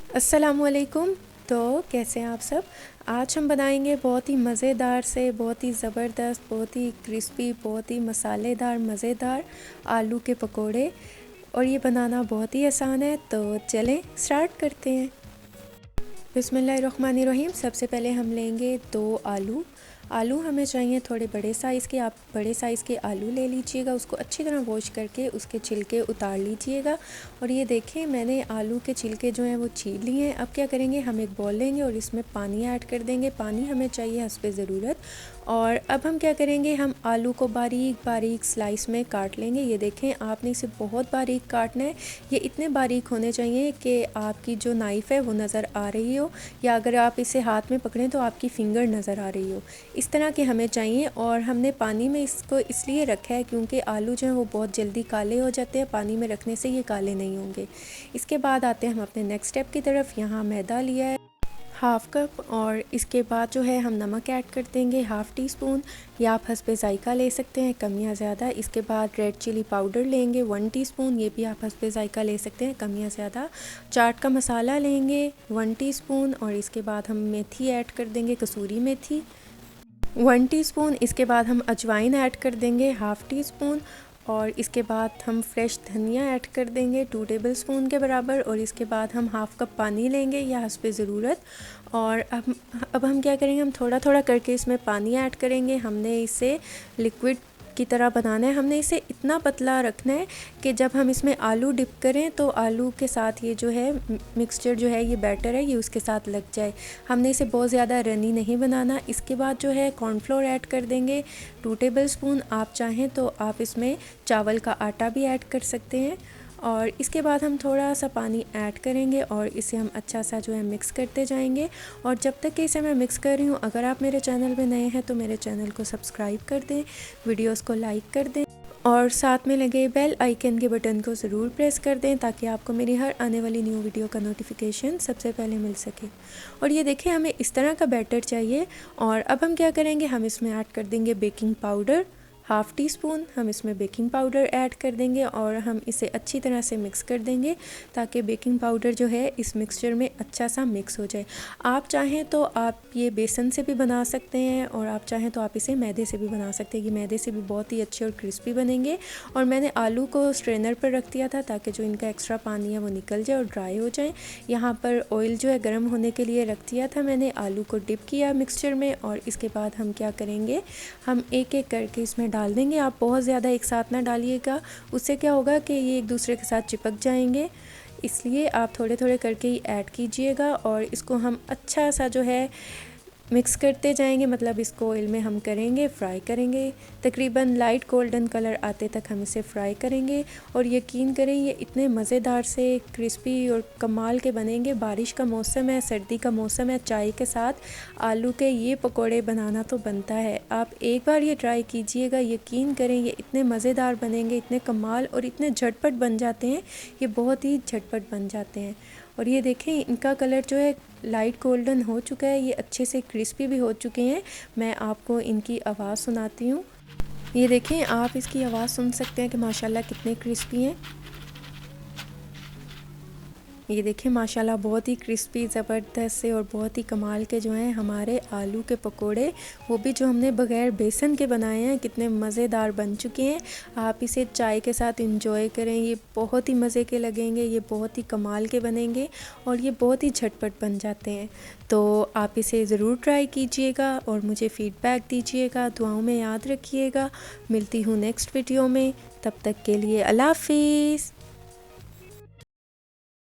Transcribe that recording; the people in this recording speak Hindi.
अस्सलामुअलैकुम। तो कैसे हैं आप सब। आज हम बनाएंगे बहुत ही मज़ेदार से, बहुत ही ज़बरदस्त, बहुत ही क्रिस्पी, बहुत ही मसालेदार मज़ेदार आलू के पकोड़े। और ये बनाना बहुत ही आसान है, तो चलें स्टार्ट करते हैं। बिस्मिल्लाहिर्रहमानिर्रहीम। सबसे पहले हम लेंगे 2 आलू। आलू हमें चाहिए थोड़े बड़े साइज़ के। आप बड़े साइज़ के आलू ले लीजिएगा, उसको अच्छी तरह वॉश करके उसके छिलके उतार लीजिएगा। और ये देखें, मैंने आलू के छिलके जो हैं वो छील लिए हैं। अब क्या करेंगे, हम एक बॉल लेंगे और इसमें पानी ऐड कर देंगे। पानी हमें चाहिए हस्बे ज़रूरत। और अब हम क्या करेंगे, हम आलू को बारीक बारीक स्लाइस में काट लेंगे। ये देखें, आपने इसे बहुत बारीक काटना है। ये इतने बारीक होने चाहिए कि आपकी जो नाइफ़ है वो नज़र आ रही हो, या अगर आप इसे हाथ में पकड़ें तो आपकी फ़िंगर नज़र आ रही हो। इस तरह के हमें चाहिए। और हमने पानी में इसको इसलिए रखा है क्योंकि आलू जो हैं वो बहुत जल्दी काले हो जाते हैं। पानी में रखने से ये काले नहीं होंगे। इसके बाद आते हैं हम अपने नेक्स्ट स्टेप की तरफ। यहाँ मैदा लिया है 1/2 कप, और इसके बाद जो है हम नमक ऐड कर देंगे 1/2 टीस्पून, या आप हस्बे ज़ायका ले सकते हैं, कम या ज़्यादा। इसके बाद रेड चिली पाउडर लेंगे 1 टीस्पून, ये भी आप हस्बे ज़ायका ले सकते हैं, कम या ज़्यादा। चाट का मसाला लेंगे 1 टीस्पून, और इसके बाद हम मेथी ऐड कर देंगे, कसूरी मेथी 1 टीस्पून। इसके बाद हम अजवाइन ऐड कर देंगे 1/2 टीस्पून, और इसके बाद हम फ्रेश धनिया ऐड कर देंगे 2 टेबलस्पून के बराबर। और इसके बाद हम 1/2 कप पानी लेंगे या हस्बे ज़रूरत। और अब हम क्या करेंगे, हम थोड़ा थोड़ा करके इसमें पानी ऐड करेंगे। हमने इसे लिक्विड की तरह बनाना है। हमने इसे इतना पतला रखना है कि जब हम इसमें आलू डिप करें तो आलू के साथ ये जो है मिक्सचर जो है, ये बैटर है, ये उसके साथ लग जाए। हमने इसे बहुत ज़्यादा रनी नहीं बनाना। इसके बाद जो है कॉर्नफ्लोर ऐड कर देंगे 2 टेबलस्पून। आप चाहें तो आप इसमें चावल का आटा भी ऐड कर सकते हैं। और इसके बाद हम थोड़ा सा पानी ऐड करेंगे और इसे हम अच्छा सा जो है मिक्स करते जाएंगे। और जब तक कि इसे मैं मिक्स कर रही हूँ, अगर आप मेरे चैनल पे नए हैं तो मेरे चैनल को सब्सक्राइब कर दें, वीडियोस को लाइक कर दें, और साथ में लगे बेल आइकन के बटन को ज़रूर प्रेस कर दें ताकि आपको मेरी हर आने वाली न्यू वीडियो का नोटिफिकेशन सबसे पहले मिल सके। और ये देखें, हमें इस तरह का बैटर चाहिए। और अब हम क्या करेंगे, हम इसमें ऐड कर देंगे बेकिंग पाउडर 1/2 टीस्पून। हम इसमें बेकिंग पाउडर ऐड कर देंगे और हम इसे अच्छी तरह से मिक्स कर देंगे ताकि बेकिंग पाउडर जो है इस मिक्सचर में अच्छा सा मिक्स हो जाए। आप चाहें तो आप ये बेसन से भी बना सकते हैं, और आप चाहें तो आप इसे मैदे से भी बना सकते हैं। ये मैदे से भी बहुत ही अच्छे और क्रिस्पी बनेंगे। और मैंने आलू को स्ट्रेनर पर रख दिया था ताकि जो इनका एक्स्ट्रा पानी है वो निकल जाए और ड्राई हो जाए। यहाँ पर ऑयल जो है गर्म होने के लिए रख दिया था मैंने। आलू को डिप किया मिक्सचर में, और इसके बाद हम क्या करेंगे, हम एक एक करके इसमें डाल देंगे। आप बहुत ज़्यादा एक साथ ना डालिएगा, उससे क्या होगा कि ये एक दूसरे के साथ चिपक जाएंगे। इसलिए आप थोड़े थोड़े करके ही ऐड कीजिएगा। और इसको हम अच्छा सा जो है मिक्स करते जाएंगे, मतलब इसको ऑयल में हम करेंगे, फ्राई करेंगे। तकरीबन लाइट गोल्डन कलर आते तक हम इसे फ्राई करेंगे। और यकीन करें, ये इतने मज़ेदार से क्रिस्पी और कमाल के बनेंगे। बारिश का मौसम है, सर्दी का मौसम है, चाय के साथ आलू के ये पकोड़े बनाना तो बनता है। आप एक बार ये ट्राई कीजिएगा, यकीन करें ये इतने मज़ेदार बनेंगे, इतने कमाल, और इतने झटपट बन जाते हैं। ये बहुत ही झटपट बन जाते हैं। और ये देखें, इनका कलर जो है लाइट गोल्डन हो चुका है, ये अच्छे से क्रिस्पी भी हो चुके हैं। मैं आपको इनकी आवाज़ सुनाती हूँ। ये देखें, आप इसकी आवाज़ सुन सकते हैं कि माशाल्लाह कितने क्रिस्पी हैं। ये देखें, माशाल्लाह बहुत ही क्रिस्पी, ज़बरदस्त से और बहुत ही कमाल के जो हैं हमारे आलू के पकोड़े, वो भी जो हमने बग़ैर बेसन के बनाए हैं, कितने मज़ेदार बन चुके हैं। आप इसे चाय के साथ इंजॉय करें, ये बहुत ही मज़े के लगेंगे, ये बहुत ही कमाल के बनेंगे, और ये बहुत ही झटपट बन जाते हैं। तो आप इसे ज़रूर ट्राई कीजिएगा और मुझे फ़ीडबैक दीजिएगा। दुआओं में याद रखिएगा। मिलती हूँ नेक्स्ट वीडियो में, तब तक के लिए अल्लाह हाफ़िज़।